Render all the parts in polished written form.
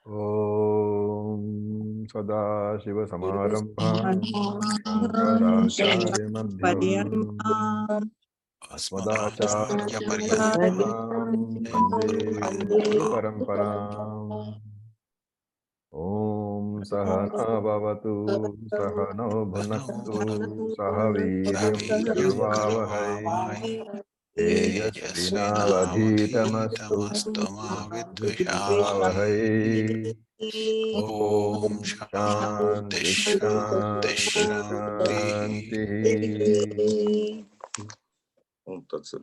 Om Sadashiva Samarambham Shankaracharya Madhyam Asmadacharya Paryantam Vande Guru Paramparam. Om Sahana Bhavatu Sahano Bhunaktu Sahaviryam Karavavahai Tejasvinavadhitamastu Ma Vidvishavahai. Om Shanti Shanti Shanti. Om Tat Sat.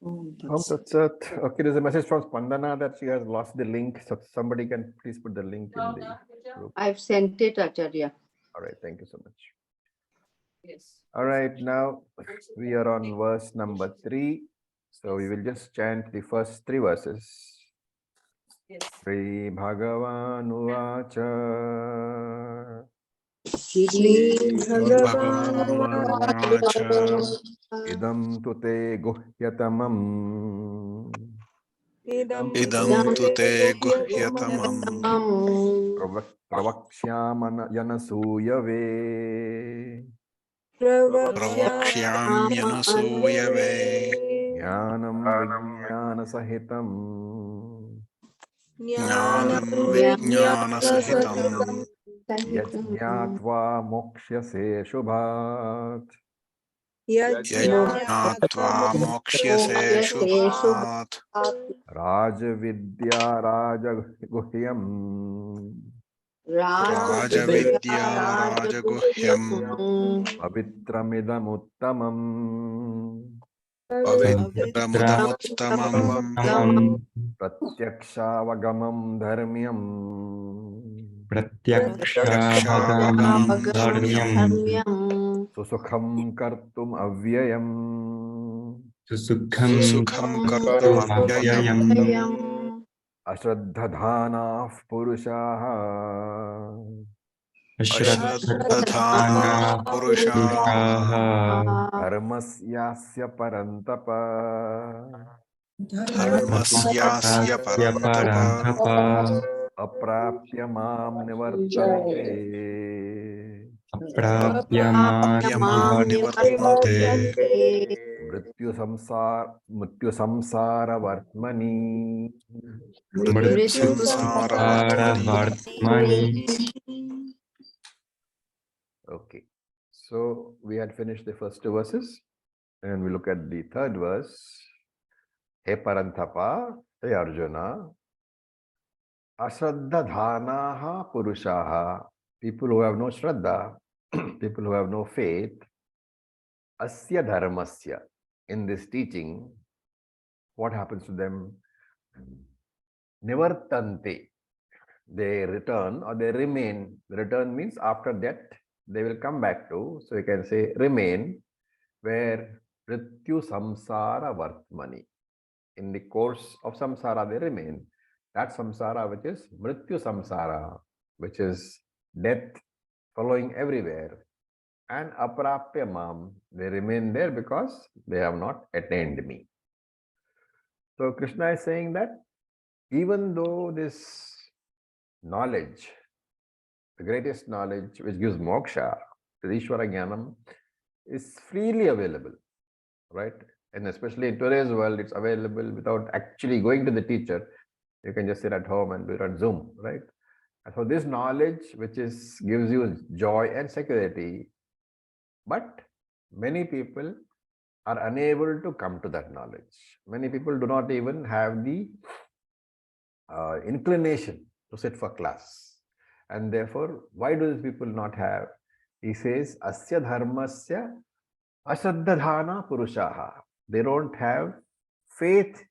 Om Tat Sat. Okay, there's a message from Spandana that she has lost the link. So somebody can please put the link in the group. I've sent it, Acharya. All right, thank you so much. Yes. All right, now we are on verse number 3. So we will just chant the first 3 verses. Yes. Shri Bhagavan Uvacha. Idam tute guhyatamam. Idam tute guhyatamam. Pravakshyamana yanasuyave. Pravakshyam yanasuyave. Jnanam vijnana sahitam. Jnanam vijnana sahitam. Yajñātvā mokṣyase shubhat. Yajñātvā mokṣyase shubhat. Rajavidya rajaguhyam. Rajavidya rajaguhyam. Pavitramidam uttamam. Pavitramudamuttamam. Pratyakshavagamam dharmyam. Pratyakshavagamam dharmyam. Susukham kartum avyayam. Susukham kartum avyayam. Ashraddhadhanah purushaha. Ashraddhadhanah purushaha. Dharmasyasya parantapa. Dharmasyasya parantapa. Aprapya mam nivartante. Prapyamam nivartante. Mrityu samsara vartmani. Mrityu samsara vartmani. Okay, so we had finished the first 2 verses and we look at the 3rd verse. He Parantapa, He Arjuna, Ashraddhadhanaha Purushaha, people who have no Shraddha, people who have no faith, Asya Dharmasya, in this teaching, what happens to them? Nivartante, they return or they remain. Return means after death, they will come back to, so you can say remain, where Mrityu Samsara Vartmani. In the course of samsara, they remain. That samsara which is Mrityu Samsara, which is death following everywhere. And Aprapya Mam, they remain there because they have not attained me. So Krishna is saying that even though this knowledge, the greatest knowledge which gives moksha, the Easwaran Jnanam, is freely available, right? And especially in today's world, it's available without actually going to the teacher. You can just sit at home and do it on Zoom, right? And so this knowledge, which gives you joy and security, but many people are unable to come to that knowledge. Many people do not even have the inclination to sit for class. And therefore, why do these people not have? He says, Asya dharmasya ashraddhadhana purushaha. They don't have faith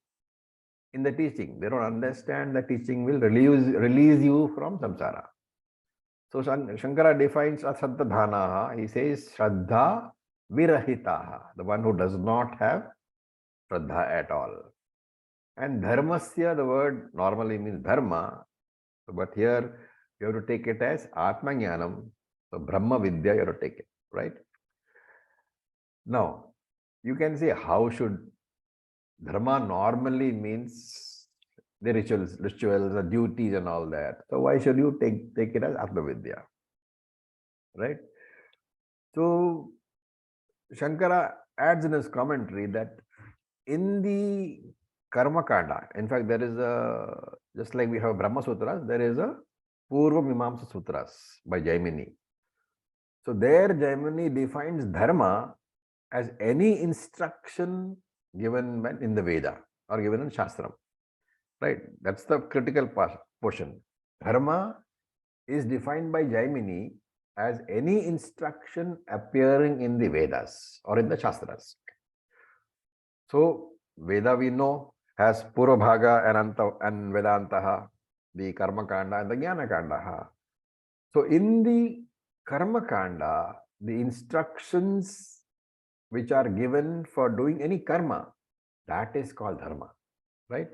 in the teaching. They don't understand the teaching will release you from samsara. So Shankara defines ashraddhadhanaha. He says shraddha virahitaha, the one who does not have shraddha at all. And dharmasya, the word normally means dharma, but here you have to take it as atma jnanam. So brahma vidya you have to take it, right? Now, you can say how should dharma normally means the rituals, the duties and all that. So why should you take it as Atma Vidya? Right? So Shankara adds in his commentary that in the Karma Kanda, in fact, there is a, just like we have Brahma Sutras, there is a Purva Mimamsa Sutras by Jaimini. So there Jaimini defines dharma as any instruction given in the Veda or given in Shastram. Right? That's the critical portion. Dharma is defined by Jaimini as any instruction appearing in the Vedas or in the Shastras. So Veda we know has Purvabhaga and Vedantaha, the Karma Kanda and the Jnana Kanda. So in the Karma Kanda, the instructions which are given for doing any karma, that is called dharma, right?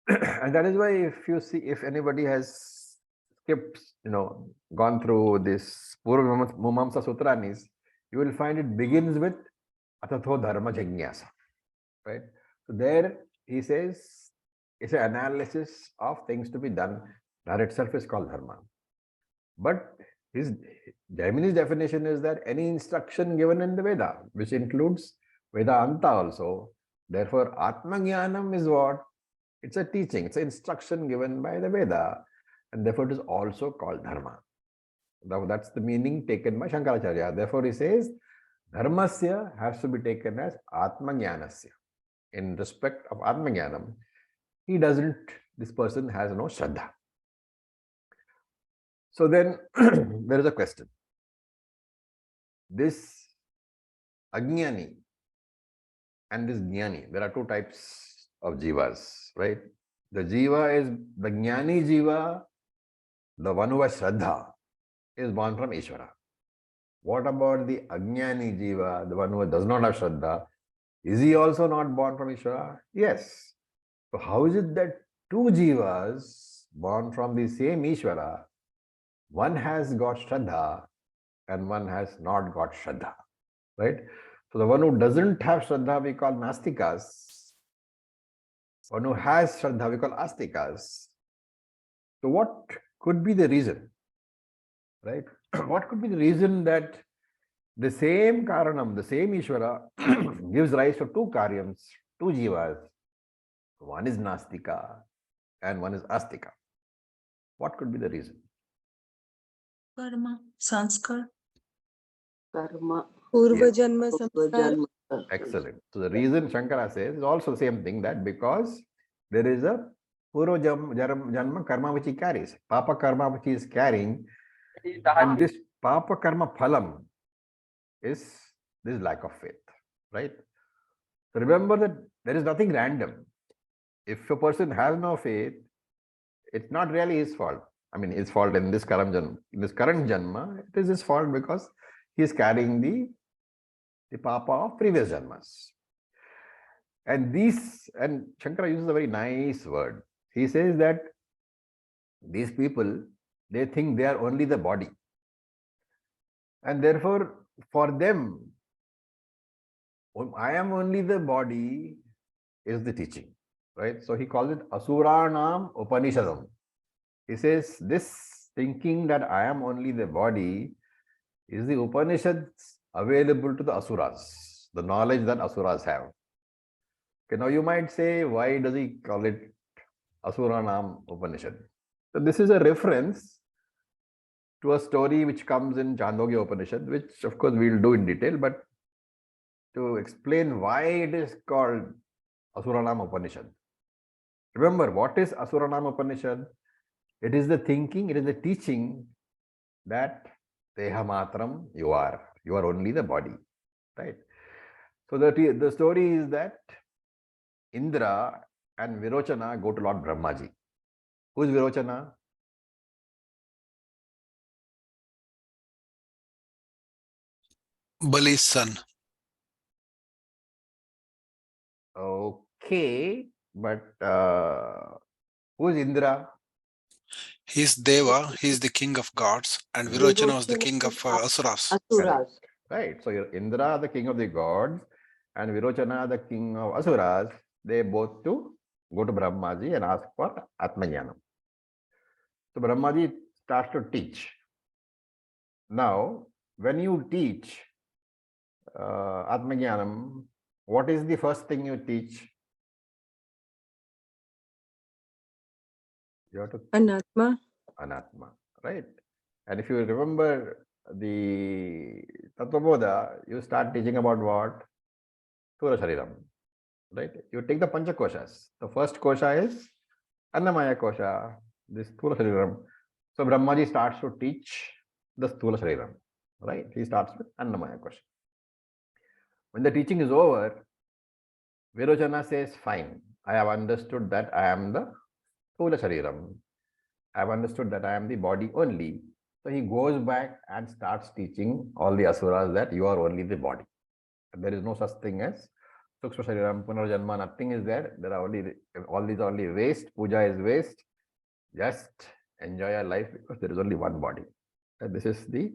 And that is why if you see, if anybody has skipped, gone through this Purva Mimamsa Sutranis, you will find it begins with Atatho Dharma Jnana, right? So there he says it's an analysis of things to be done. That itself is called dharma. But his Jaimini's definition is that any instruction given in the Veda, which includes Vedanta also, therefore Atmajnanam is what? It's a teaching, it's an instruction given by the Veda, and therefore it is also called dharma. Now that's the meaning taken by Shankaracharya. Therefore he says, dharmasya has to be taken as Atmajnanasya. In respect of Atmajnanam, this person has no Shraddha. So then there is a question. This Ajnani and this Jnani, there are two types of jivas, right? The jiva is, the Jnani jiva, the one who has Shraddha, is born from Ishvara. What about the Ajnani jiva, the one who does not have Shraddha? Is he also not born from Ishvara? Yes. So how is it that two jivas born from the same Ishvara, one has got Shraddha and one has not got Shraddha, right? So the one who doesn't have Shraddha we call Nastikas. One who has Shraddha we call Astikas. So what could be the reason, right? What could be the reason that the same Karanam, the same Ishvara gives rise to two Karyams, two Jivas. One is Nastika and one is Astika. What could be the reason? Karma, sanskar. Karma. Purva Janma Samskar. Excellent. So the reason Shankara says is also the same thing, that because there is a Purva Janma Karma which he carries, Papa Karma which he is carrying, and this Papa Karma Phalam is this lack of faith, right? So remember that there is nothing random. If a person has no faith, it's not really his fault. I mean, his fault in this current janma, it is his fault because he is carrying the papa of previous janmas. And Shankara uses a very nice word. He says that these people, they think they are only the body. And therefore, for them, I am only the body is the teaching, right? So he calls it Asuranam Upanishadam. He says this thinking that I am only the body is the Upanishads available to the Asuras, the knowledge that Asuras have. Okay, now you might say, why does he call it Asuranam Upanishad? So this is a reference to a story which comes in Chandogya Upanishad, which of course we will do in detail, but to explain why it is called Asuranam Upanishad. Remember, what is Asuranam Upanishad? It is the thinking, it is the teaching that Deha Matram, you are only the body, right? So the story is that Indra and Virochana go to Lord Brahmaji. Who is Virochana? Bali's son. Okay, but who is Indra? He's Deva, he's the king of gods, and Virochana was the king of Asuras. Asuras. Right. So Indra, the king of the gods, and Virochana, the king of Asuras, they both to go to Brahmaji and ask for Atmajnanam. So Brahmaji starts to teach. Now, when you teach Atmajnanam, what is the first thing you teach? You have to Anatma. Anatma, right? And if you remember the Tattvabodha, you start teaching about what? Sthula Shariram, right? You take the Pancha Koshas. The first kosha is Annamaya Kosha, this Sthula Shariram. So Brahmaji starts to teach the Sthula Shariram, right? He starts with Annamaya Kosha. When the teaching is over, Virochana says, fine, I have understood that I am the Sthula Shariram. I have understood that I am the body only. So he goes back and starts teaching all the asuras that you are only the body. There is no such thing as Sukshma Shariram, Punarjanma, nothing is there. There are only, all these are only waste. Puja is waste. Just enjoy your life because there is only one body. And this is the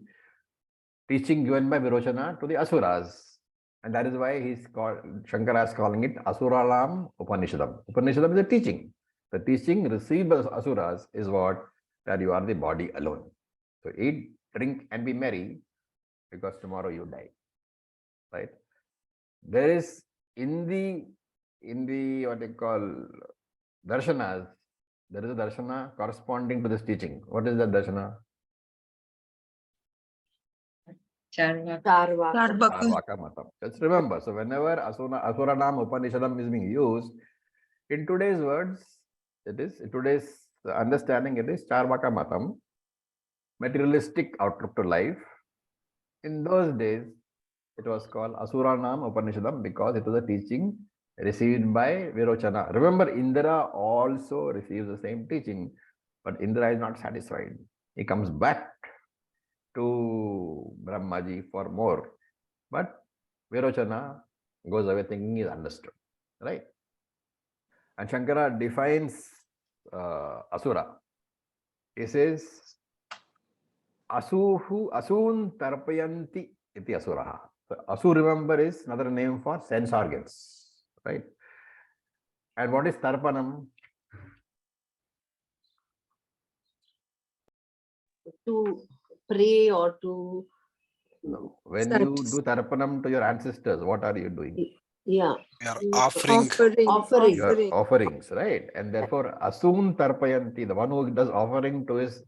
teaching given by Virochana to the asuras. And that is why he's called, Shankara is calling it Asuralam Upanishadam. Upanishadam is a teaching. The teaching received by asuras is what? That you are the body alone. So eat, drink and be merry because tomorrow you die. Right? There is in the what they call darshanas, there is a darshana corresponding to this teaching. What is that darshana? Charvaka. Charvaka Matam. Just remember, so whenever Asuranam Upanishadam is being used, in today's words, it is, in today's understanding, it is Charvaka Matam, materialistic outlook to life. In those days, it was called Asuranam Upanishadam because it was a teaching received by Virochana. Remember, Indra also receives the same teaching, but Indra is not satisfied. He comes back to Brahmaji for more. But Virochana goes away thinking he is understood. Right? And Shankara defines Asura. He says, Asuhu Asun Tarpayanti iti Asuraha. So Asu, remember, is another name for sense organs. Right? And what is Tarpanam? To pray or to, No. When you do Tarpanam to your ancestors, what are you doing? yeah, We are offering. offering. Your offerings, right? And therefore, Asun Tarpayanti, the one who does offering to his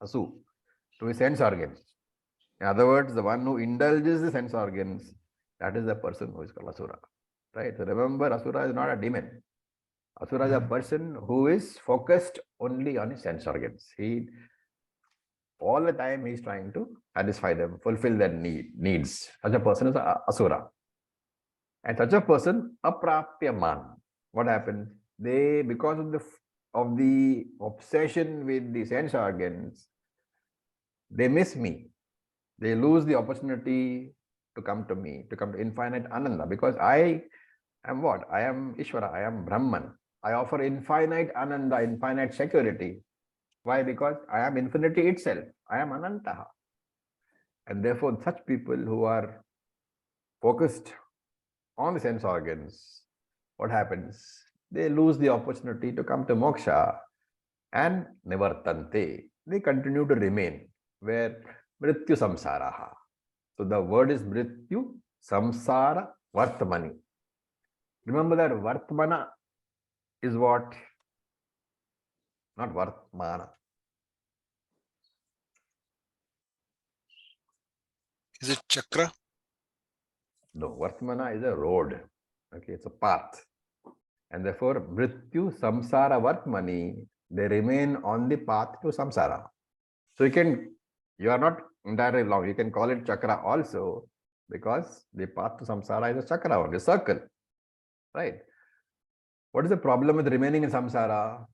Asu, to his sense organs. In other words, the one who indulges the sense organs, that is the person who is called Asura. Right? So remember, Asura is not a demon. Asura is a person who is focused only on his sense organs. He, all the time, he is trying to satisfy them, fulfill their needs. Such a person is a Asura. And such a person, Aprapyaman. What happens? They, because of the obsession with the sense organs, they miss me. They lose the opportunity to come to me, to come to infinite Ananda, because I am what? I am Ishvara, I am Brahman. I offer infinite Ananda, infinite security. Why? Because I am infinity itself. I am Anantaha. And therefore, such people who are focused on the sense organs, what happens? They lose the opportunity to come to moksha and nivartante. They continue to remain where mrityu samsaraha. So the word is mrityu samsara vartmani. Remember that vartmana is what? Not vartmana. Is it chakra? No, vartmana is a road. Okay, it's a path. And therefore, mrityu samsara vartmani, they remain on the path to samsara. So you are not entirely wrong. You can call it chakra also, because the path to samsara is a chakra or a circle. Right? What is the problem with remaining in samsara?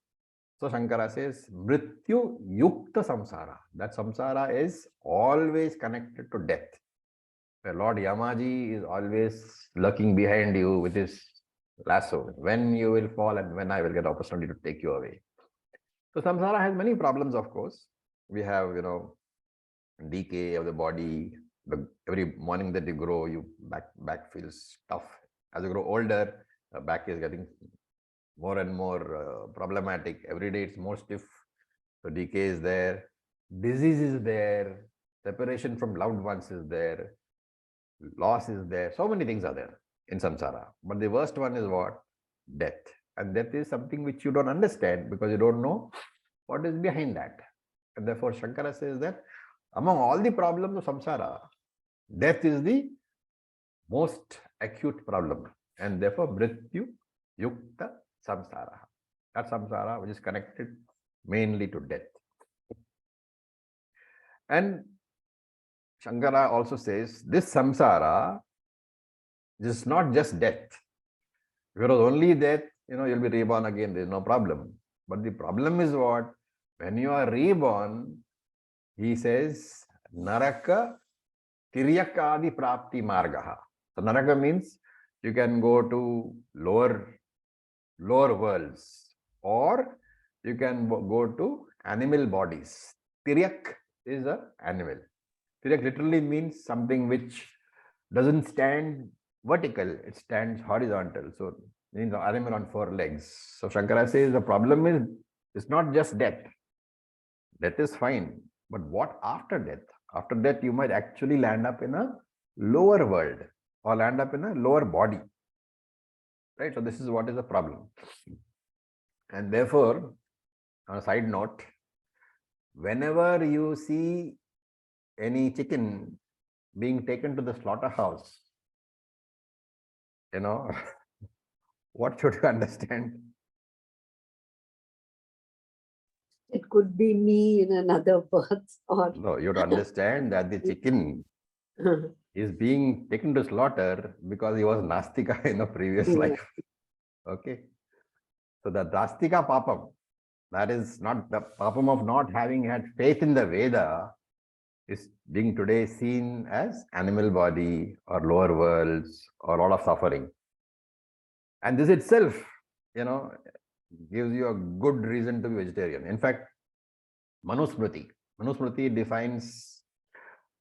So Shankara says, mrityu yukta samsara. That samsara is always connected to death. Where Lord Yamaji is always lurking behind you with his lasso. When you will fall and when I will get opportunity to take you away. So samsara has many problems, of course. We have, decay of the body. Every morning that you grow, back feels tough. As you grow older, back is getting more and more problematic. Every day it's more stiff. So decay is there, disease is there, separation from loved ones is there, loss is there. So many things are there in samsara. But the worst one is what? Death. And death is something which you don't understand because you don't know what is behind that. And therefore Shankara says that among all the problems of samsara, death is the most acute problem. And therefore mrityu yukta samsara. That samsara which is connected mainly to death. And Shankara also says this samsara is not just death. If it was only death, you'll be reborn again, there's no problem. But the problem is what? When you are reborn, he says, Naraka Tiryakadi Prapti Margaha. So Naraka means you can go to lower worlds, or you can go to animal bodies. Tiryak is an animal. Tiryak literally means something which doesn't stand vertical, it stands horizontal. So means an animal on 4 legs. So Shankara says the problem is it's not just death. Death is fine, but what after death? After death, you might actually land up in a lower world or land up in a lower body. Right? So this is what is the problem. And therefore, on a side note, whenever you see any chicken being taken to the slaughterhouse, what should you understand? It could be me in another birth or No, you have to understand that the chicken is being taken to slaughter because he was Nastika in a previous life. Okay. So the Nastika papam, that is not the papam of not having had faith in the Veda, is being today seen as animal body or lower worlds or a lot of suffering. And this itself, gives you a good reason to be vegetarian. In fact, Manusmriti defines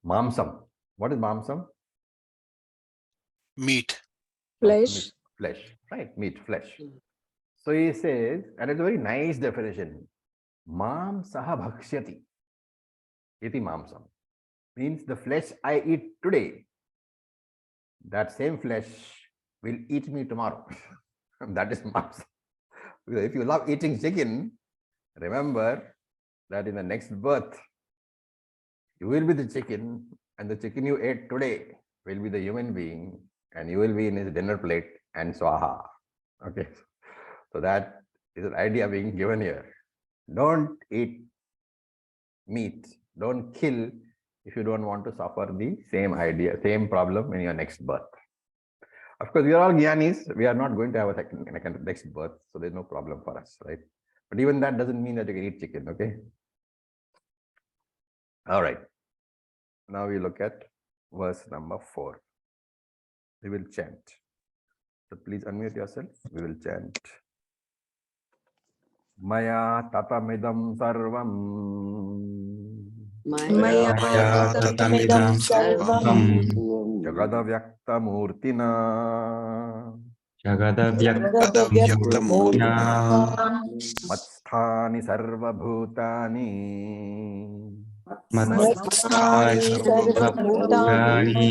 mamsam. What is mamsam? Meat. Flesh. Flesh, right? Meat, flesh. So he says, and it's a very nice definition. Mamsaha bhakshyati. Iti mamsam. Means the flesh I eat today, that same flesh will eat me tomorrow. That is mamsam. Because if you love eating chicken, remember that in the next birth, you will be the chicken, and the chicken you ate today will be the human being, and you will be in his dinner plate and swaha. Okay. So that is an idea being given here. Don't eat meat. Don't kill if you don't want to suffer the same idea, same problem in your next birth. Of course, we are all Gyanis. We are not going to have a next birth, so there's no problem for us, right? But even that doesn't mean that you can eat chicken, okay? All right. Now we look at verse number 4. We will chant. So please unmute yourself. We will chant. Maya tatamidam sarvam. Maya tatamidam sarvam Jagadavyaktamurtina. Jagadavyaktamurtina Matsthani sarvabhutani. Matsthani sarvabhutani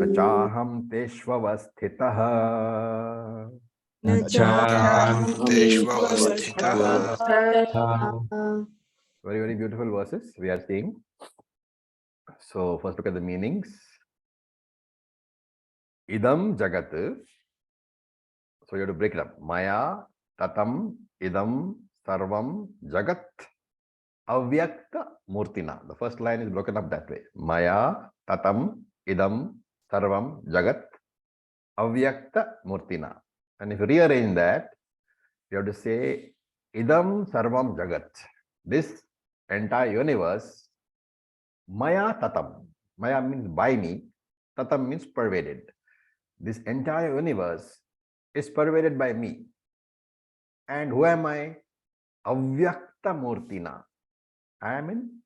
Nachaham teshvavasthitah. Nachahanteshvavasthitah. Very, very beautiful verses we are seeing. So first look at the meanings. Idam jagat. So you have to break it up. Maya tatam idam sarvam jagat avyakta murtina. The first line is broken up that way. Maya tatam idam sarvam jagat avyakta murtina. And if you rearrange that, you have to say idam sarvam jagat. This entire universe, maya tatam. Maya means by me. Tatam means pervaded. This entire universe is pervaded by me. And who am I? Avyakta murtina. I'm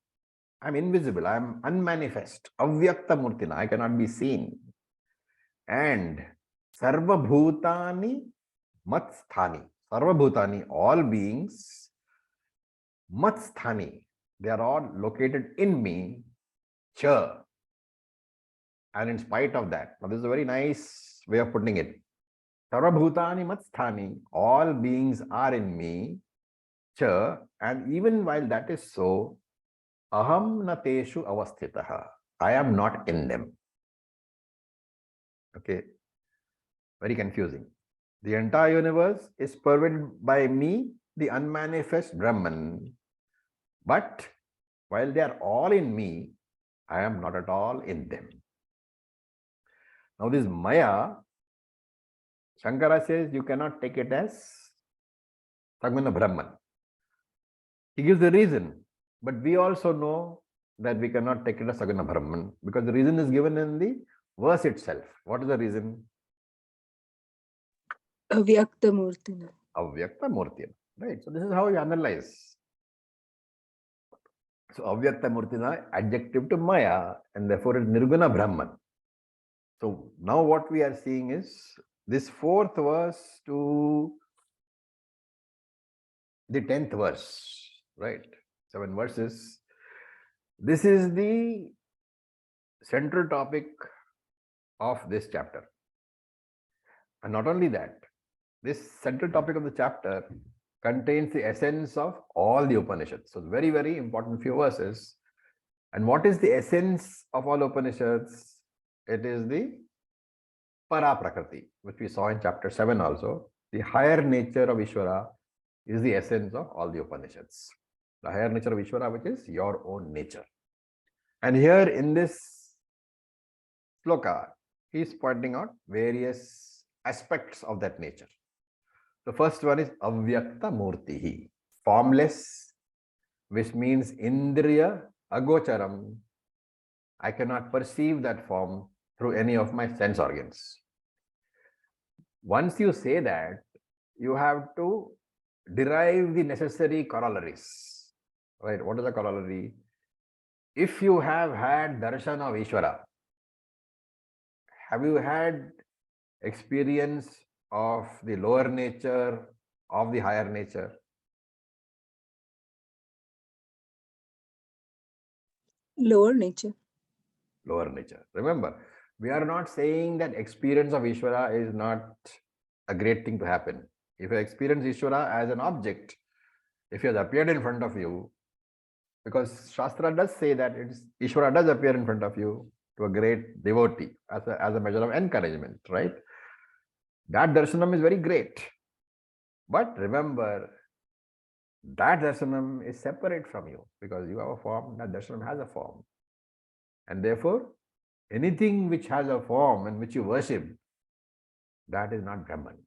invisible. I'm unmanifest. Avyakta murtina. I cannot be seen. And sarva bhutani matsthani. Sarvabhutani, all beings, Matsthani, they are all located in me, Cha. And in spite of that, now this is a very nice way of putting it. Sarvabhutani Matsthani, all beings are in me, Cha. And even while that is so, Aham nateshu avasthitaha, I am not in them. Okay, very confusing. The entire universe is pervaded by me, the unmanifest Brahman. But while they are all in me, I am not at all in them. Now this Maya, Shankara says you cannot take it as Saguna Brahman. He gives the reason, but we also know that we cannot take it as Saguna Brahman because the reason is given in the verse itself. What is the reason? Avyakta Murtina. Avyakta Murtina. Right. So this is how you analyze. So Avyakta Murtina, adjective to Maya, and therefore it is Nirguna Brahman. So now what we are seeing is this 4th verse to the 10th verse, right? 7 verses. This is the central topic of this chapter. And not only that, this central topic of the chapter contains the essence of all the Upanishads. So very, very important few verses. And what is the essence of all Upanishads? It is the Para Prakriti, which we saw in chapter 7 also. The higher nature of Ishvara is the essence of all the Upanishads. The higher nature of Ishvara, which is your own nature. And here in this sloka, he is pointing out various aspects of that nature. The first one is Avyakta Murtihi, formless, which means Indriya Agocharam. I cannot perceive that form through any of my sense organs. Once you say that, you have to derive the necessary corollaries. Right? What is a corollary? If you have had darshan of Ishvara, have you had experience of the lower nature, of the higher nature? Lower nature. Lower nature. Remember, we are not saying that experience of Ishvara is not a great thing to happen. If you experience Ishvara as an object, if he has appeared in front of you, because Shastra does say that Ishvara does appear in front of you to a great devotee as a measure of encouragement, right? That darshanam is very great. But remember, that darshanam is separate from you because you have a form, that darshanam has a form. And therefore, anything which has a form and which you worship, that is not Brahman.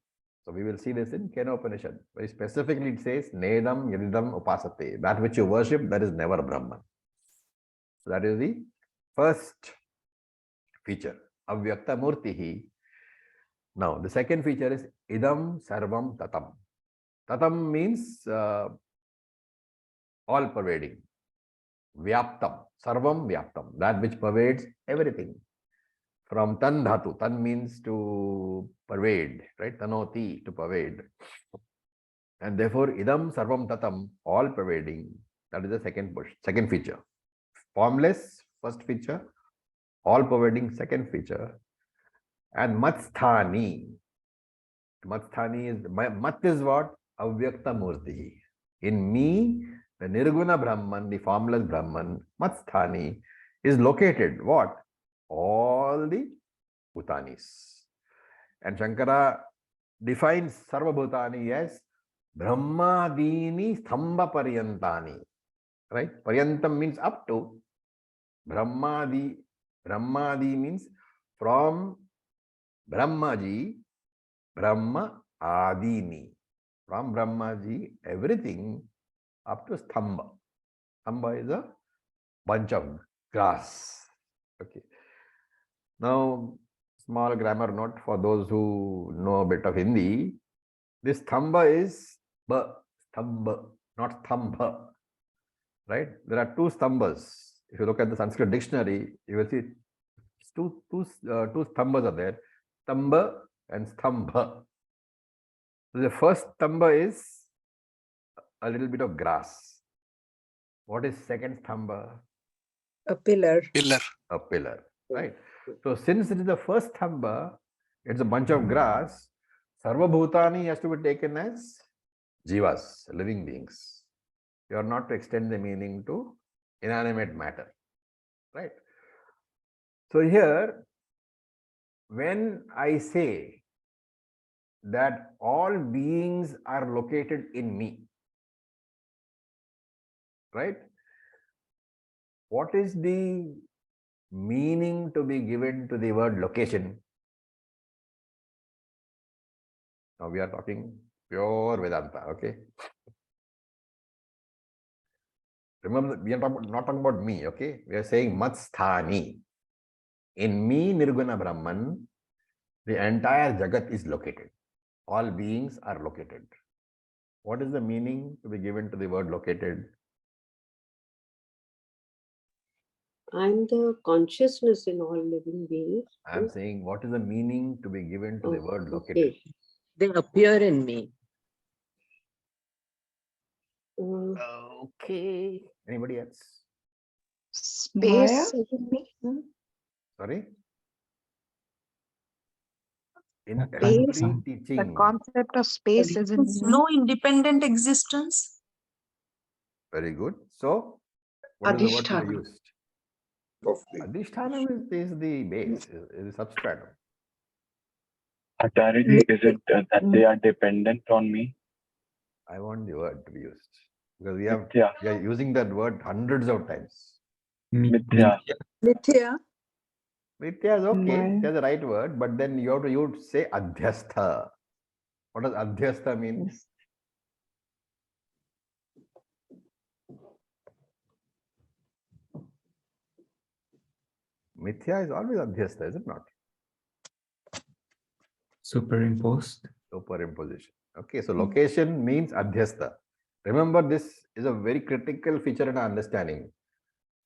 So we will see this in Kena Upanishad. Very specifically it says, Nedam Yadidam Upasate. That which you worship, that is never Brahman. So that is the first feature, Avyakta Murtihi. Now, the second feature is Idam Sarvam Tatam. Tatam means all pervading. Vyaptam, Sarvam Vyaptam, that which pervades everything. From Tan Dhatu, Tan means to pervade, right? Tanoti, to pervade. And therefore, Idam Sarvam Tatam, all pervading, that is the second feature. Formless, first feature. All pervading, second feature. And Matsthani. Matsthani is, Mat is what? Avyakta Murti. In me, the Nirguna Brahman, the formless Brahman, Matsthani, is located what? All the Bhutanis. And Shankara defines Sarva Bhutani as Brahmadini Stamba Paryantani. Right? Paryantam means up to. Brahmadi means from Brahmaji, Brahma Adini. From Brahmaji, everything up to Stamba. Stamba is a bunch of grass. Okay. Now, small grammar note for those who know a bit of Hindi. This Stamba is Stamba, not Stamba. Right? There are two Stambas. If you look at the Sanskrit dictionary, you will see two Stambas are there. Stamba and Stambha. So the first stamba is a little bit of grass. What is second stamba? A pillar. Pillar. A pillar, right? So since it is the first stamba, it's a bunch of grass. Sarva Bhutani has to be taken as jivas, living beings. You are not to extend the meaning to inanimate matter, right? So here, when I say that all beings are located in me, right? What is the meaning to be given to the word location? Now we are talking pure Vedanta, okay? Remember, we are not talking about me, okay? We are saying Matsthani. In me, Nirguna Brahman, the entire Jagat is located. All beings are located. What is the meaning to be given to the word located? I'm the consciousness in all living beings. I am saying, what is the meaning to be given to the word located? Okay. They appear in me. Okay. Anybody else? Space in me. Sorry? In Space, every the teaching, concept of space is in me. No independent existence. very good. So, what is the word to be Adhisthana. used? Adhisthana is the base, is the substratum. Acharya ji, is it that they are dependent on me? I want the word to be used because we are using that word hundreds of times. Mithya. Mithya. Mithya is okay, My- that's the right word, but then you have to say adhyastha. What does adhyastha mean? Yes. Mithya is always adhyastha, is it not? Superimposed. Superimposition. Okay, so location means adhyastha. Remember, this is a very critical feature in our understanding.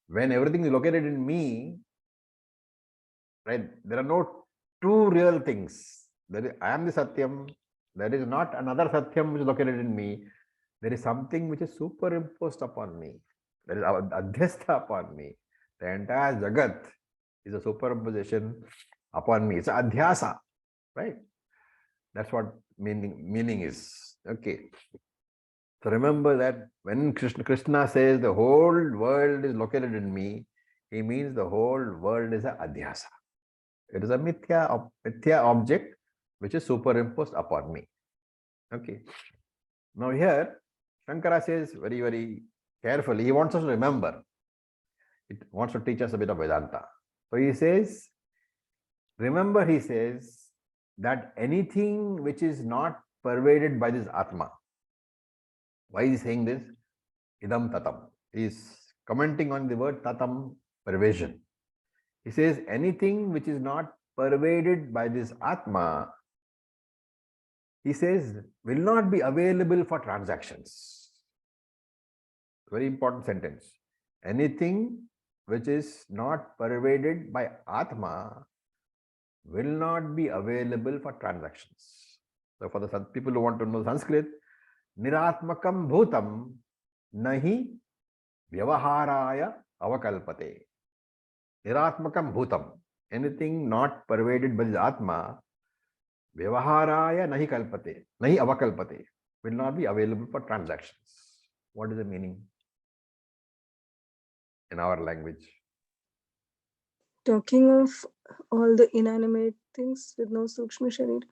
When everything is located in me, right, there are no two real things. I am the Satyam. There is not another Satyam which is located in me. There is something which is superimposed upon me. There is adhyastha upon me. The entire Jagat is a superimposition upon me. It's a adhyasa, right? That's what meaning is. Okay. So remember that when Krishna says the whole world is located in me, he means the whole world is a adhyasa. It is a mithya object which is superimposed upon me. Okay. Now here, Shankara says very, very carefully, he wants us to remember. It wants to teach us a bit of Vedanta. So he says, remember, he says that anything which is not pervaded by this Atma. Why is he saying this? Idam tatam. He is commenting on the word tatam, pervasion. He says anything which is not pervaded by this Atma, he says, will not be available for transactions. Very important sentence. Anything which is not pervaded by Atma will not be available for transactions. So for the people who want to know Sanskrit, Niratmakam bhutam nahi vyavaharaya avakalpate. Niratmakam bhutam. Anything not pervaded by the Atma, vyavaharaya nahi kalpate, nahi avakalpate, will not be available for transactions. What is the meaning in our language? Talking of all the inanimate things with no Sukshma Sharir.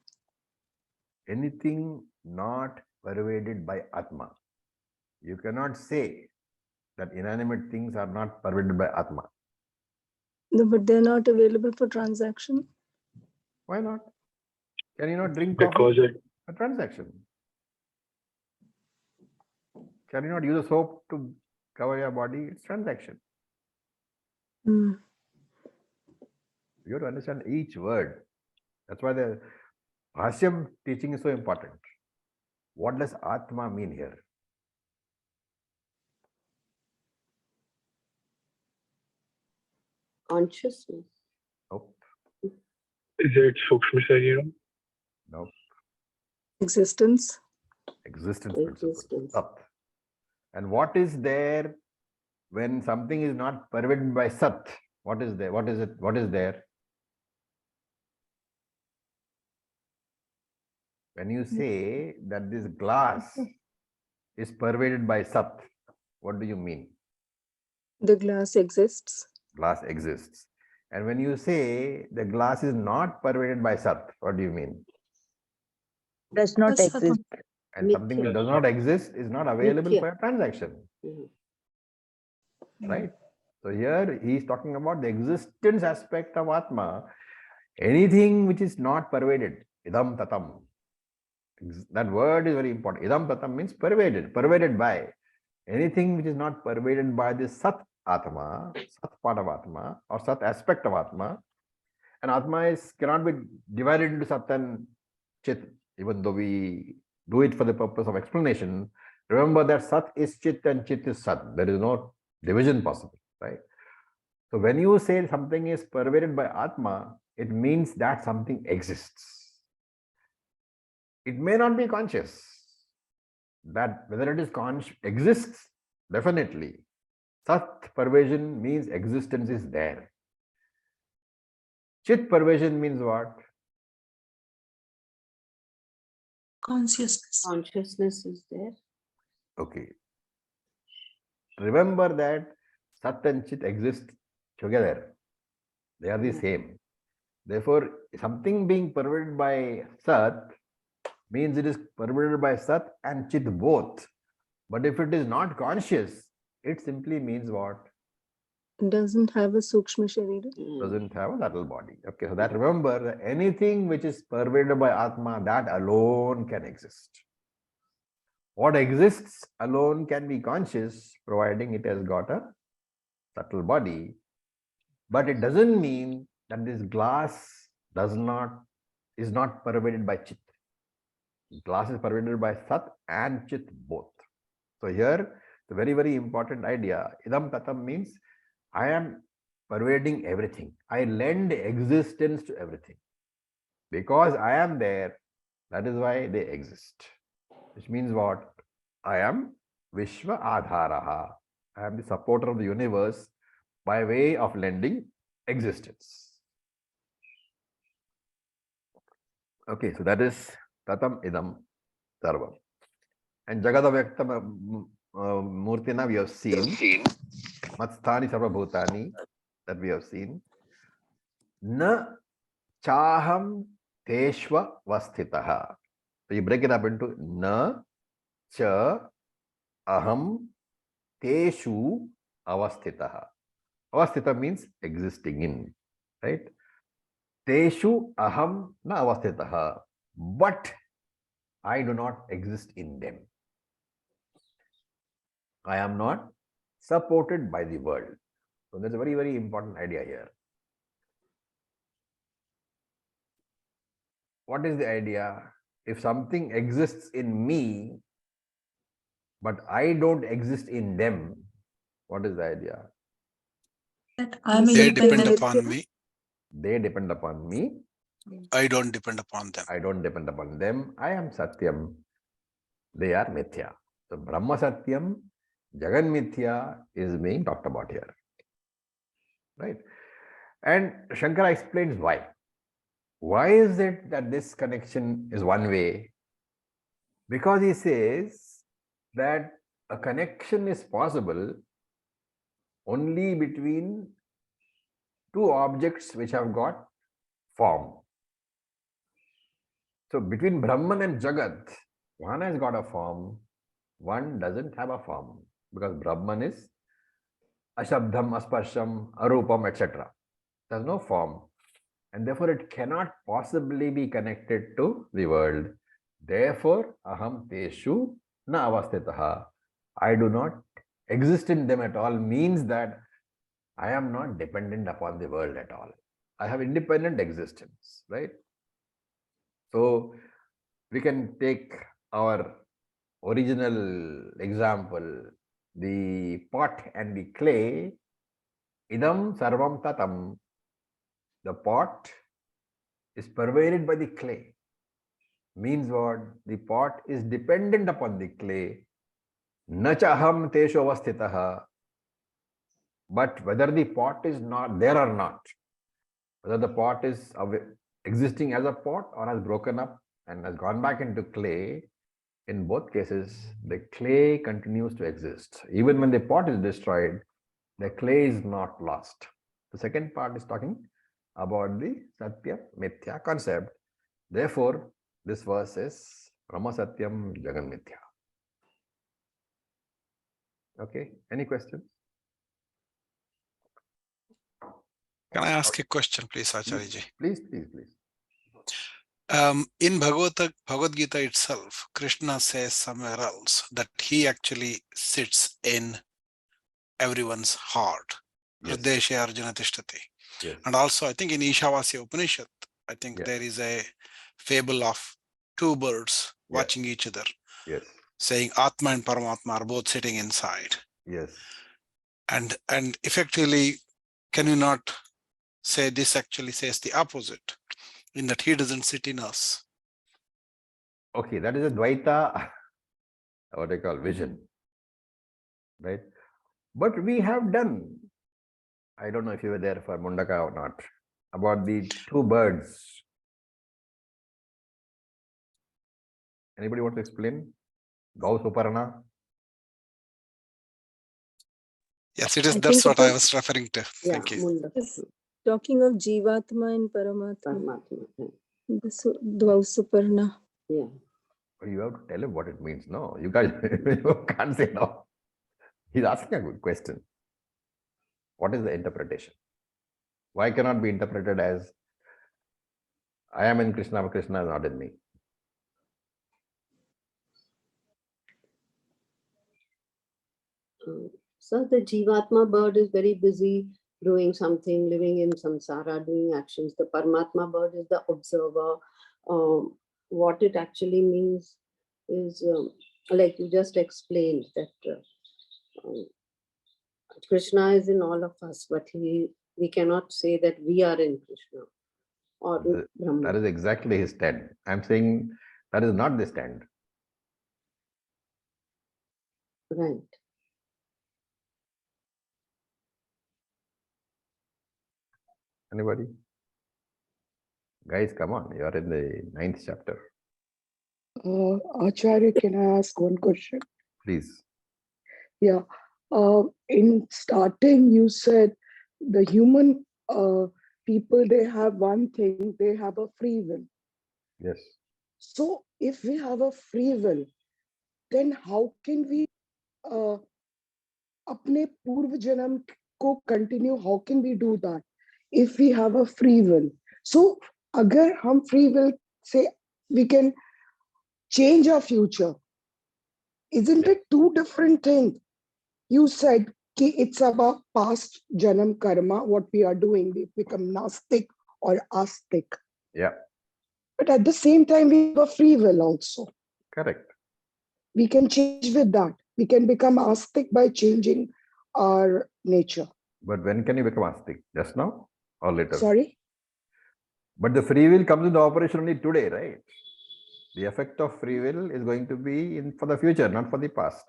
Anything not pervaded by Atma. You cannot say that inanimate things are not pervaded by Atma. No, but they're not available for transaction. Why not? Can you not drink Because coffee? A transaction. Can you not use a soap to cover your body? It's transaction. Hmm. You have to understand each word. That's why the Bhashyam teaching is so important. What does Atma mean here? Consciousness. Nope. is it Sukshma Shariram? Nope. Existence. Existence principle. Existence. Sat. And what is there when something is not pervaded by Sat? What is there? What is it? What is there? When you say that this glass is pervaded by Sat, what do you mean? The glass exists. Glass exists. And when you say the glass is not pervaded by Sat, what do you mean? Does not That's exist. And something which Mithya. does not exist is not available Mithya. for a transaction, Mhm. right? So here he is talking about the existence aspect of Atma. Anything which is not pervaded, idam tatam. That word is very important. Idam tatam means pervaded, pervaded by. Anything which is not pervaded by the Sat Atma, Sat part of Atma, or Sat aspect of Atma, and Atma cannot be divided into Sat and Chit, even though we do it for the purpose of explanation. Remember that Sat is Chit and Chit is Sat. There is no division possible, right? So when you say something is pervaded by Atma, it means that something exists. It may not be conscious. That whether it is conscious exists, definitely. Sat pervasion means existence is there. Chit pervasion means what? consciousness. Consciousness is there. Okay. Remember that Sat and Chit exist together. They are the same. Therefore, something being pervaded by Sat means it is pervaded by Sat and Chit both. But if it is not conscious, it simply means what? Doesn't have a Sukshma Sharira. Doesn't have a subtle body. Okay, so that remember that anything which is pervaded by Atma, that alone can exist. What exists alone can be conscious, providing it has got a subtle body. But it doesn't mean that this glass is not pervaded by Chit. Glass is pervaded by Sat and Chit both. So here, the very, very important idea, idam tatam means I am pervading everything. I lend existence to everything. Because I am there, that is why they exist. Which means what? I am Vishwa Adharaha. I am the supporter of the universe by way of lending existence. Okay, so that is Tatam Idam Sarvam. And Jagadavyaktam Murtina we have seen. Matsthani Sarvabhutani that we have seen. Na Chaham Teshva Vasthitaha. So you break it up into Na Cha Aham Teshu Avasthitaha. Avasthita means existing in, right? Teshu Aham Na Avasthitaha. But I do not exist in them. I am not supported by the world. So that's a very, very important idea here. What is the idea? If something exists in me, but I don't exist in them, what is the idea? That I'm They They independent. depend upon me. They depend upon me. I don't depend upon them. I don't depend upon them. I am Satyam. They are Mithya. So Brahma Satyam, Jagan Mithya is being talked about here. Right? And Shankara explains why. Why is it that this connection is one way? Because he says that a connection is possible only between two objects which have got form. So between Brahman and Jagat, one has got a form, one doesn't have a form, because Brahman is Ashabdham, Asparsham, Arupam, etc. There's no form, and therefore it cannot possibly be connected to the world. Therefore, Aham Teshu Na Avasthitaha. I do not exist in them at all means that I am not dependent upon the world at all. I have independent existence, right? So we can take our original example, the pot and the clay. Idam sarvam tatam. The pot is pervaded by the clay. means what? The pot is dependent upon the clay. Na chaham teshu avasthitaha. But whether the pot is not there or not, whether the pot is existing as a pot or has broken up and has gone back into clay, in both cases, the clay continues to exist. Even when the pot is destroyed, the clay is not lost. The second part is talking about the Satya Mithya concept. Therefore, this verse is Brahma Satyam Jagan Mithya. Okay, any questions? Can I ask a question, please, Acharya ji? Please. In Bhagavad Gita itself, Krishna says somewhere else that he actually sits in everyone's heart. Yes. Hrideshe Arjuna Tishtati. Yes. And also, I think in Ishavasya Upanishad, I think Yes. there is a fable of two birds watching each other, Yes. saying Atma and Paramatma are both sitting inside. Yes. And effectively, can you not say this actually says the opposite, in that he doesn't sit in us? Okay, that is a Dvaita, what I call vision, right? But we have done, I don't know if you were there for Mundaka or not, about the two birds. Anybody want to explain? Gau Suparna? Yes, it I is. That's think what it I is- was referring to. Yeah, Thank you. Munda. Yes. Talking of Jivatma and Paramatma. Paramatma. Dvau Suparna. Yeah. You have to tell him what it means. No, you guys you can't say no. He's asking a good question. What is the interpretation? Why cannot be interpreted as I am in Krishna, but Krishna is not in me? So the Jivatma bird is very busy doing something, living in samsara, doing actions. The Paramatma bird is the observer. What it actually means is, like you just explained, that Krishna is in all of us, but we cannot say that we are in Krishna or That Brahma. is exactly his stand. I'm saying that is not the stand. Right. Anybody? Guys, come on. You are in the 9th chapter. Acharya, can I ask one question? Please. Yeah. In starting, you said the human people, they have one thing, they have a free will. Yes. So if we have a free will, then how can we अपने पूर्व जन्म को continue? How can we do that if we have a free will? So अगर हम free will say we can change our future, isn't it two different things? You said it's about past janam karma, what we are doing. We become nastic or astic. Yeah. But at the same time, we have a free will also. Correct. We can change with that. We can become astic by changing our nature. But when can you become astic? Just now or later? Sorry? But the free will comes into operation only today, right? The effect of free will is going to be for the future, not for the past.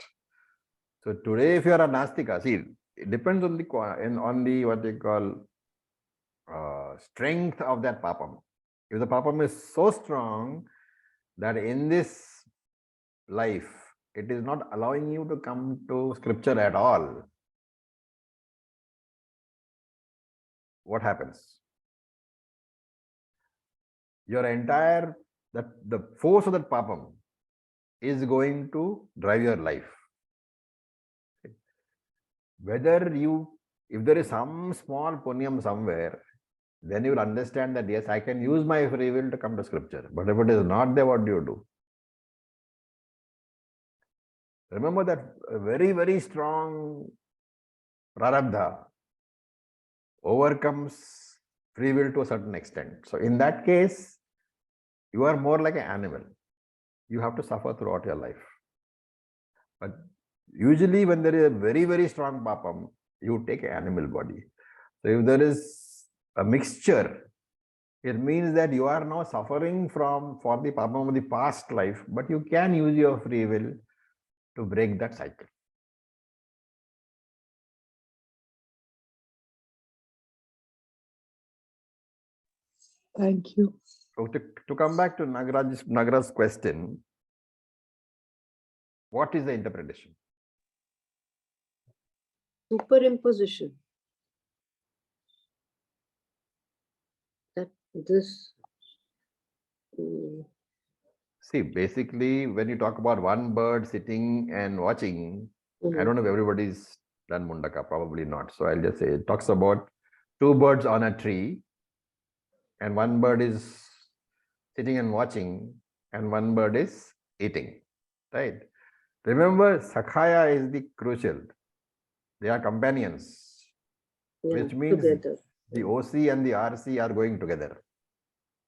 So today, if you are a Nastika, see, it depends on the what they call strength of that papam. If the papam is so strong that in this life, it is not allowing you to come to scripture at all, what happens? Your entire, the force of that papam is going to drive your life. Whether if there is some small punyam somewhere, then you will understand that yes, I can use my free will to come to scripture. But if it is not there, what do you do? Remember that very, very strong prarabdha overcomes free will to a certain extent. So in that case, you are more like an animal. You have to suffer throughout your life. But usually when there is a very, very strong papam, you take an animal body. So if there is a mixture It means that you are now suffering for the problem of the past life, but you can use your free will to break that cycle. Thank you. So to come back to Nagaraj's question, what is the interpretation? Superimposition. That this. See, basically, when you talk about one bird sitting and watching, I don't know if everybody's done Mundaka, probably not. So I'll just say it talks about two birds on a tree, and one bird is sitting and watching, and one bird is eating. Right? Remember, Sakhaya is the crucial. They are companions, which means together. the OC and the RC are going together.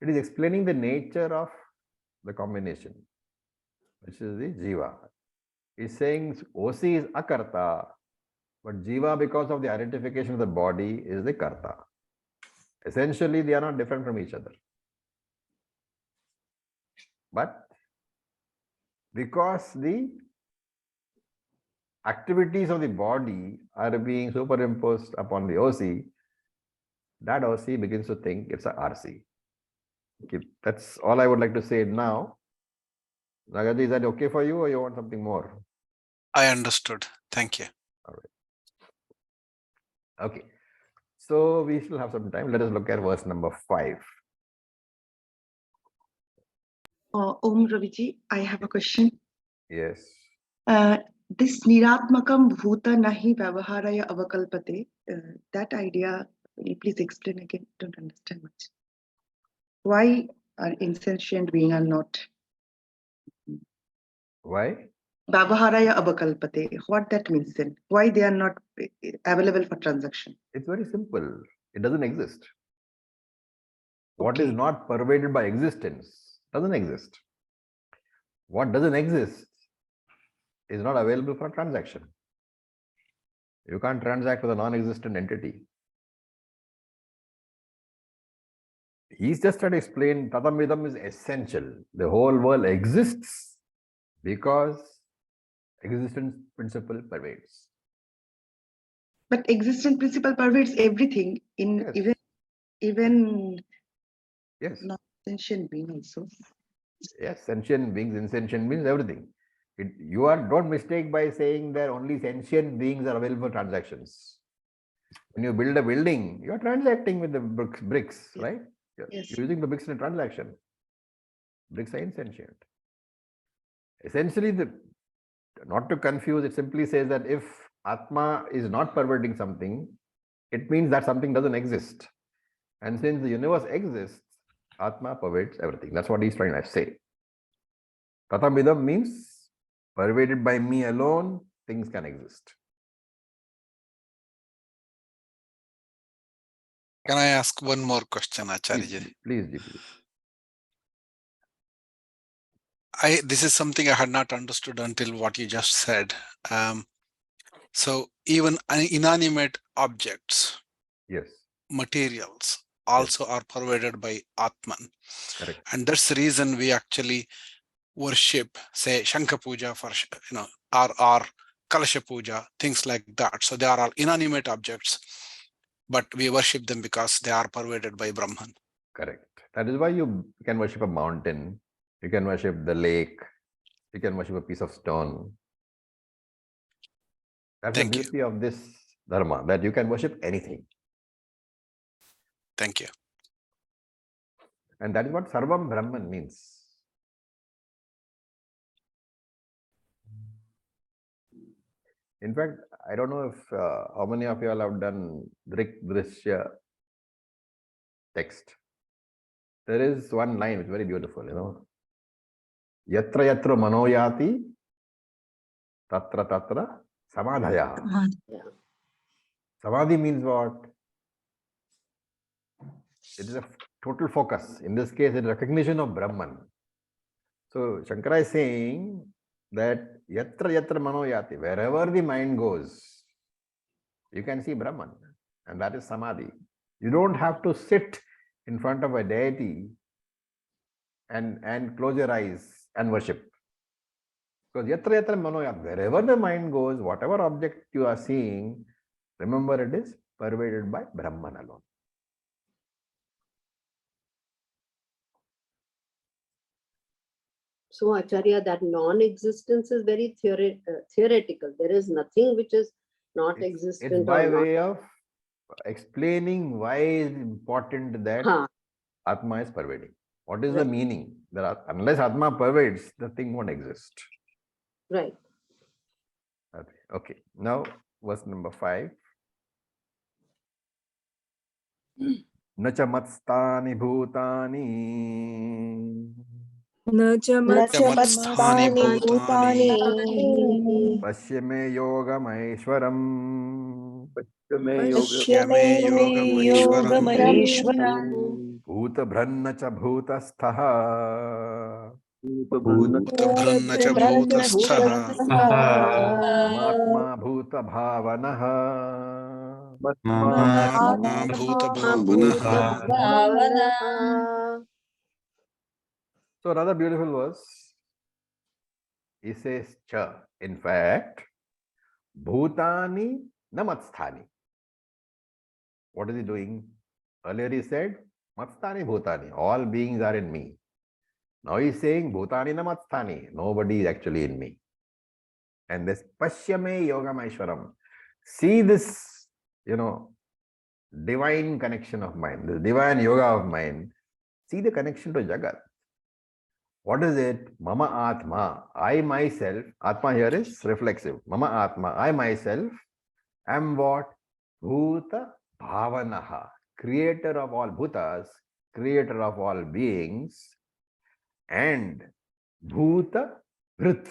It is explaining the nature of the combination, which is the Jiva. It's saying OC is Akarta, but Jiva, because of the identification of the body, is the Karta. Essentially, they are not different from each other. But because the activities of the body are being superimposed upon the OC, that OC begins to think it's a RC. Okay, that's all I would like to say now. Nagaji, is that okay for you, or you want something more? I understood. Thank you. All right. Okay. So we still have some time. Let us look at verse number 5. Om Raviji, I have a question. Yes. This Niratmakam Bhuta Nahi Vyavaharaya Avakalpate, that idea, will you please explain again? Don't understand much. Why are insentient beings are not? Why? Vyavaharaya Avakalpate, what that means then? Why they are not available for transaction? It's very simple. It doesn't exist. What is not pervaded by existence doesn't exist. What doesn't exist is not available for transaction. You can't transact with a non-existent entity. He's just trying to explain Tatamidam is essential. The whole world exists because existence principle pervades. But existence principle pervades everything in even yes, non-sentient being also. Yes, sentient beings, insentient beings, everything. Don't mistake by saying that only sentient beings are available for transactions. When you build a building, you're transacting with the bricks, right? You're using the bricks in a transaction. Bricks are insentient. Essentially, not to confuse, it simply says that if Atma is not perverting something, it means that something doesn't exist. And since the universe exists, Atma pervades everything. That's what he's trying to say. Tatamidam means pervaded by me alone, things can exist. Can I ask one more question, Acharya? Please. This is something I had not understood until what you just said. So even inanimate objects, materials, also are pervaded by Atman. Correct. And that's the reason we actually worship, say, Shankha Puja for, or Kalasha Puja, things like that. So they are all inanimate objects, but we worship them because they are pervaded by Brahman. Correct. That is why you can worship a mountain, you can worship the lake, you can worship a piece of stone. That's the beauty of this dharma, that you can worship anything. Thank you. And that is what Sarvam Brahman means. In fact, I don't know if how many of you all have done Drik Drishya text. There is one line which is very beautiful, Yatra yatra manoyati tatra tatra samadhaya. Samadhi means what? It is a total focus. In this case, it is recognition of Brahman. So Shankara is saying that yatra yatra manoyati, wherever the mind goes, you can see Brahman, and that is Samadhi. You don't have to sit in front of a deity and close your eyes and worship. Because yatra yatra manoyat, wherever the mind goes, whatever object you are seeing, remember it is pervaded by Brahman alone. So Acharya, that non-existence is very theoretical. There is nothing which is not existent. It's by way of explaining why it is important that Atma is pervading. What is the meaning? Unless Atma pervades, the thing won't exist. Right. Okay. Now, verse number 5. Nacha matstani bhutani. Nacha matstani bhutani. Pashyame yogamaishwaram. Pashyame yogamaishwaram. Bhutabhranna cha bhutasthaha. Bhutabhranna cha bhutasthaha. Matma bhuta bhavanaha. Matma bhuta bhavanaha. So another beautiful verse. He says cha. In fact, bhutani na matsthani. What is he doing? Earlier he said matsthani bhutani. All beings are in me. Now he's saying bhutani na matsthani. Nobody is actually in me. And this pashyame yogamaishwaram. See this, divine connection of mind, the divine yoga of mind. See the connection to Jagat. What is it? Mama Atma. I myself, Atma here is reflexive. Mama Atma. I myself am what? Bhuta Bhavanaha. Creator of all bhutas, creator of all beings, and Bhuta Bhrit.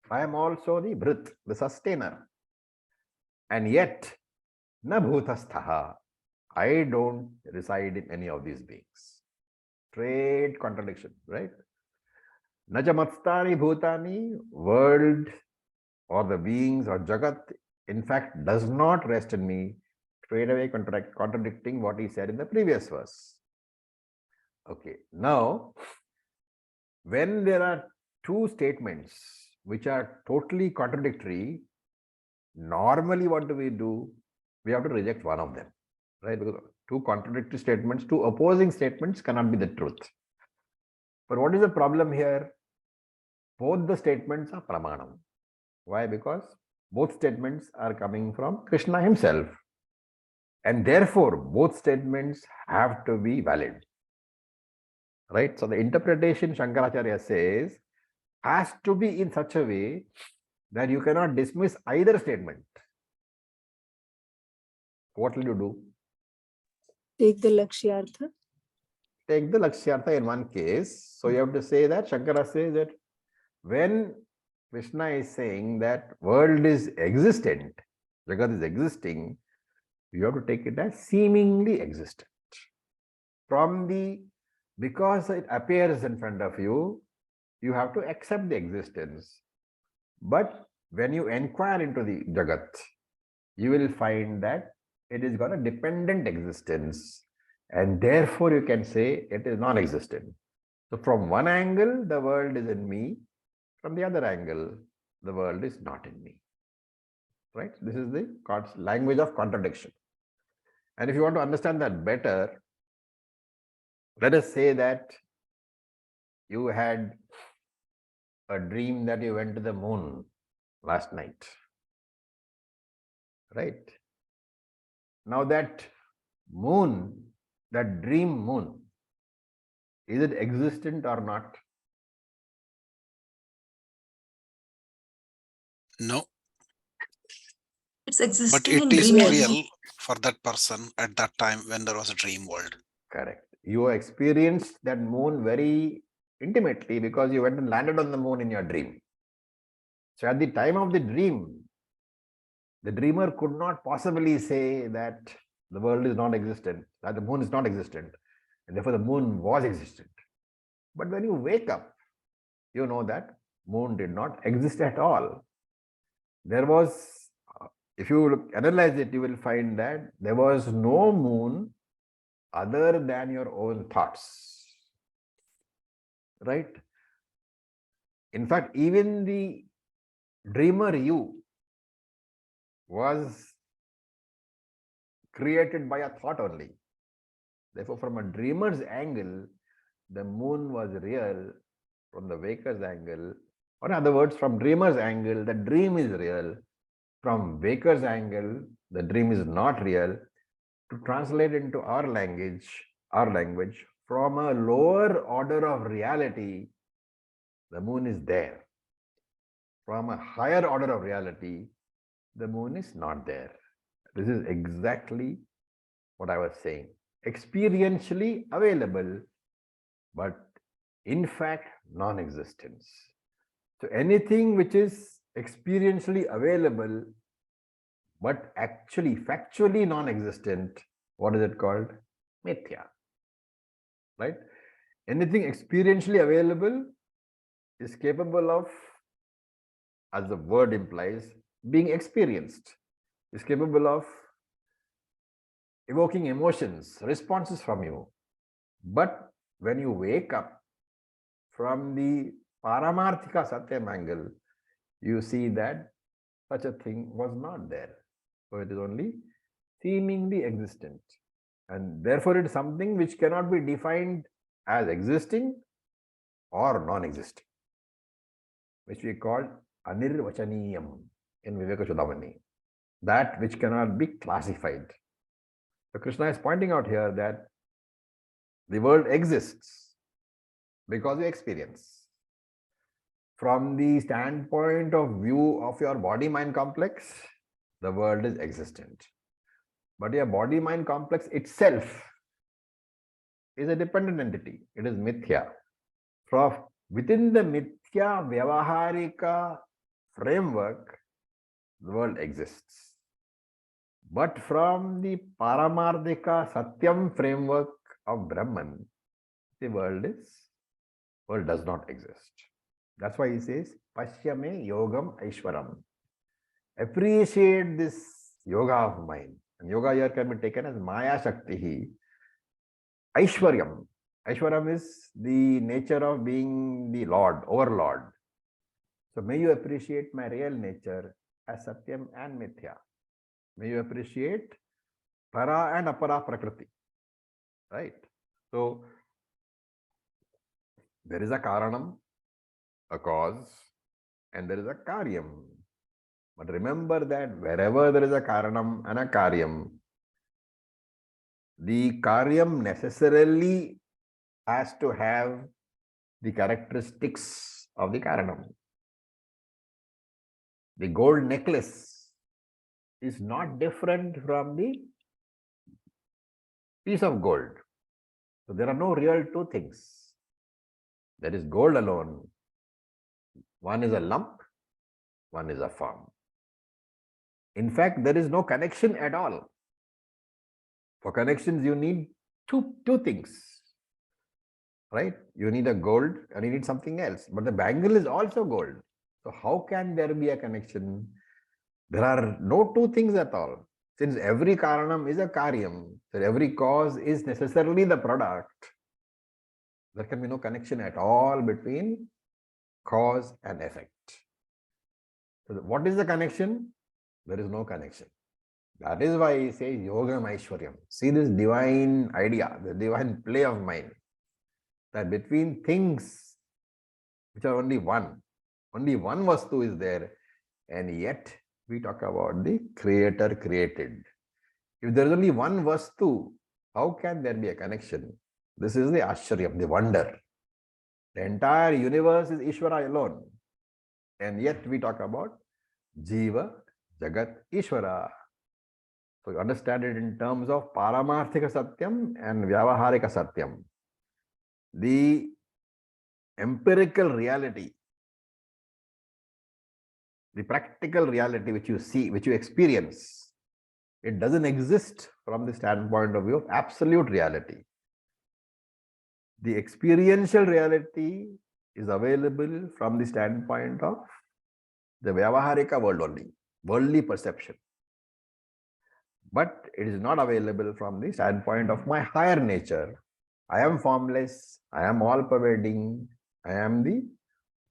I am also the Bhrit, the sustainer. And yet, na bhutasthaha. I don't reside in any of these beings. Straight contradiction, right? Naja matstani bhutani, world or the beings or Jagat, in fact, does not rest in me. Straight away contradicting what he said in the previous verse. Okay, now, when there are two statements which are totally contradictory, normally what do? We have to reject one of them, right? Because two contradictory statements, two opposing statements cannot be the truth. But what is the problem here? Both the statements are pramanam. Why? Because both statements are coming from Krishna himself. And therefore, both statements have to be valid. Right? So the interpretation Shankaracharya says has to be in such a way that you cannot dismiss either statement. What will you do? Take the Lakshyartha. Take the Lakshyartha in one case. So you have to say that Shankara says that when Krishna is saying that world is existent, Jagat is existing, you have to take it as seemingly existent. Because it appears in front of you, you have to accept the existence. But when you inquire into the Jagat, you will find that it is got a dependent existence. And therefore, you can say it is non-existent. So from one angle, the world is in me. From the other angle, the world is not in me. Right? This is the language of contradiction. And if you want to understand that better, let us say that you had a dream that you went to the moon last night. Right? Now that moon, that dream moon, is it existent or not? No. It's existing but it in is dream real world. for that person at that time when there was a dream world. Correct. You experienced that moon very intimately because you went and landed on the moon in your dream. So at the time of the dream, the dreamer could not possibly say that the world is not existent, that the moon is not existent, and therefore the moon was existent. But when you wake up, you know that moon did not exist at all. There was, if you analyze it, you will find that there was no moon other than your own thoughts. Right? In fact, even the dreamer you was created by a thought only. Therefore, from a dreamer's angle, the moon was real. From the waker's angle, or in other words, from dreamer's angle, the dream is real. From waker's angle, the dream is not real. To translate into our language, from a lower order of reality, the moon is there. From a higher order of reality, the moon is not there. This is exactly what I was saying. Experientially available, but in fact, non-existence. So anything which is experientially available, but actually factually non-existent, what is it called? Mithya. Right? Anything experientially available is capable of, as the word implies, being experienced, is capable of evoking emotions, responses from you. But when you wake up from the Paramarthika Satyam angle, you see that such a thing was not there. So it is only seemingly existent. And therefore it is something which cannot be defined as existing or non-existing, which we call anirvachaniyam in Viveka Chudamani, that which cannot be classified. So Krishna is pointing out here that the world exists because we experience. From the standpoint of view of your body-mind complex, the world is existent. But your body-mind complex itself is a dependent entity. It is mithya. From within the mithya vyavaharika framework, the world exists. But from the paramarthika satyam framework of Brahman, the world does not exist. That's why he says, Pashyame yogam aishwaram. Appreciate this yoga of mine. And yoga here can be taken as Maya Shakti. Aishwaryam. Aishwaryam is the nature of being the Lord, overlord. So may you appreciate my real nature as Satyam and Mithya. May you appreciate Para and Apara Prakriti. Right? So there is a Karanam, a cause, and there is a Karyam. But remember that wherever there is a Karanam and a Karyam, the Karyam necessarily has to have the characteristics of the Karanam. The gold necklace is not different from the piece of gold. So there are no real two things. There is gold alone. One is a lump, one is a form. In fact, there is no connection at all. For connections, you need two things, right? You need a gold and you need something else. But the bangle is also gold. So how can there be a connection? There are no two things at all. Since every karanam is a karyam, so every cause is necessarily the product, there can be no connection at all between cause and effect. So what is the connection? There is no connection. That is why he says yogam aishwaryam. See this divine idea, the divine play of mind, that between things which are only one vastu is there, and yet we talk about the creator created. If there is only one vastu, how can there be a connection? This is the Acharya, the wonder. The entire universe is Ishvara alone. And yet we talk about Jiva, Jagat, Ishvara. So you understand it in terms of Paramarthika Satyam and Vyavaharika Satyam. The empirical reality, the practical reality which you see, which you experience, it doesn't exist from the standpoint of view of absolute reality. The experiential reality is available from the standpoint of the Vyavaharika world only, worldly perception. but it is not available from the standpoint of my higher nature. I am formless, I am all-pervading, I am the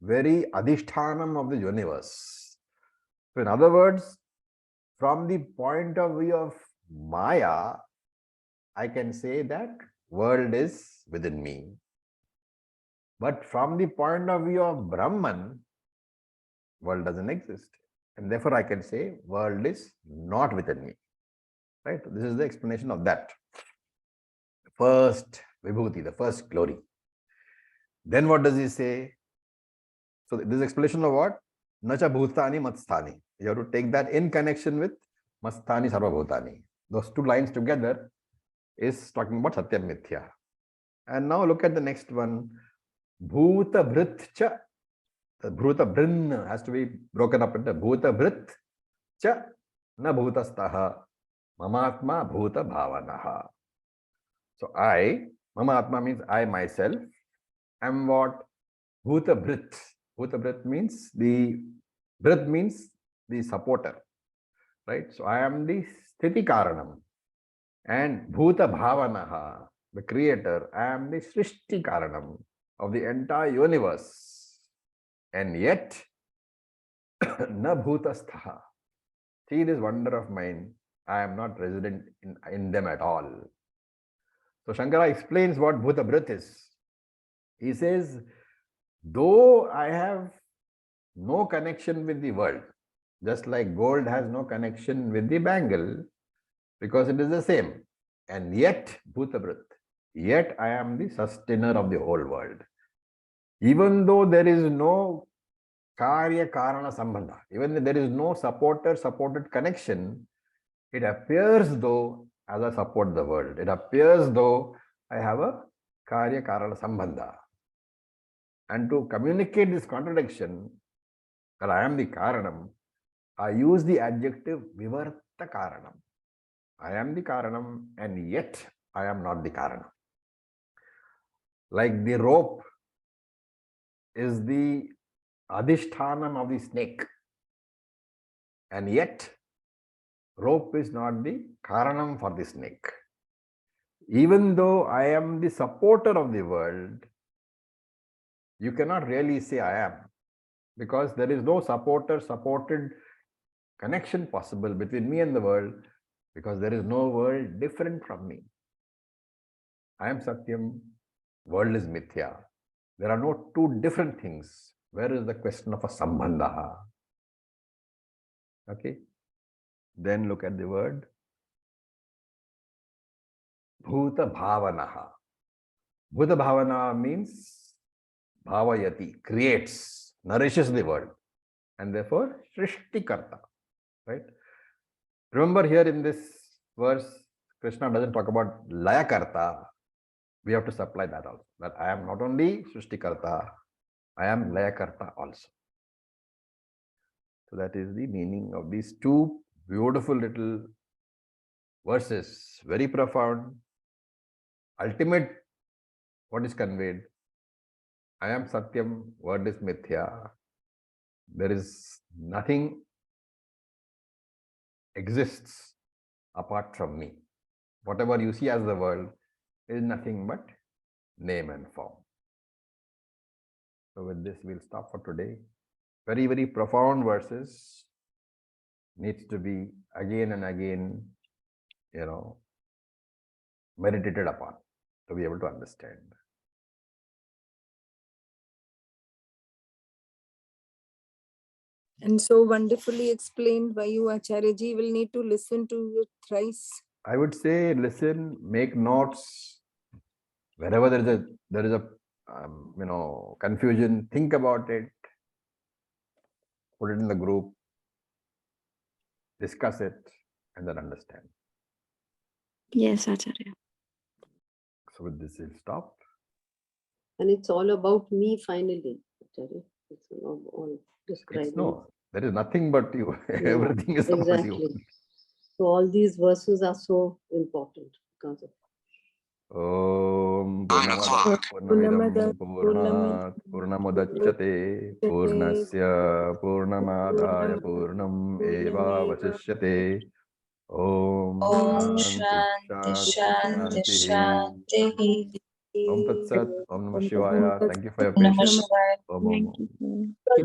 very adhishthanam of the universe. So in other words, from the point of view of Maya, I can say that world is within me. But from the point of view of Brahman, world doesn't exist. And therefore I can say world is not within me. Right? This is the explanation of that. First Vibhuti, the first glory. Then what does he say? So this is explanation of what? Nacha bhutani matsthani. You have to take that in connection with masthani sarva bhutani. Those two lines together is talking about Satyam Mithya. And now look at the next one. Bhuta bhrit cha. The bhuta brin has to be broken up into bhuta bhrit cha na bhutastaha mamatma bhuta bhavanaha. So I, mamatma means I myself, am what? Bhuta bhrit. Bhuta bhrit means the supporter. Right? So I am the sthiti karanam. And bhuta bhavanaha, the creator, I am the srishti karanam of the entire universe. And yet, na bhutastha. See this wonder of mine, I am not resident in them at all. So Shankara explains what bhuta bhrit is. He says, though I have no connection with the world, just like gold has no connection with the bangle, because it is the same. And yet, bhutabhrit, yet I am the sustainer of the whole world. Even though there is no karya karana sambandha, even if there is no supported connection, it appears though as I support the world. It appears though I have a karya karana sambandha. And to communicate this contradiction, that I am the karanam, I use the adjective vivarta karanam. I am the karanam and yet I am not the karanam. Like the rope is the adhishthanam of the snake, and yet rope is not the karanam for the snake. Even though I am the supporter of the world, you cannot really say I am, because there is no supported connection possible between me and the world, because there is no world different from me. I am Satyam, world is Mithya. There are no two different things. Where is the question of a sambandha? Okay. Then look at the word Bhuta Bhavanaha. Bhuta Bhavana means Bhavayati, creates, nourishes the world, and therefore Srishtikarta. Right? Remember here in this verse, Krishna doesn't talk about Layakarta. We have to supply that also. That I am not only Srishtikarta, I am Layakarta also. So that is the meaning of these two beautiful little verses. Very profound. Ultimate, what is conveyed? I am Satyam, word is Mithya. There is nothing exists apart from me. Whatever you see as the world is nothing but name and form. So with this, we'll stop for today. Very, very profound verses. Needs to be again and again, meditated upon to be able to understand. And so wonderfully explained by you, Acharya ji. Will need to listen to it thrice. I would say listen, make notes. Wherever there is a confusion, think about it, put it in the group, discuss it, and then understand. Yes, Acharya. So with this, we'll stop. And it's all about me finally, Acharya. It's all describing. No, there is nothing but you. Yeah, Everything is about exactly. you. So all these verses are so important because of Om 9 o'clock. Purnamidam Purnat Purnamudachyate Purnasya Purnamadaya Purnam Eva Vasishyate Om Om Shanti Shanti Shanti Shanti Shanti. Shanti. Om Tat Sat. Om Namah Shivaya. Thank you for your Namah patience. Shivaya. Om Om Om.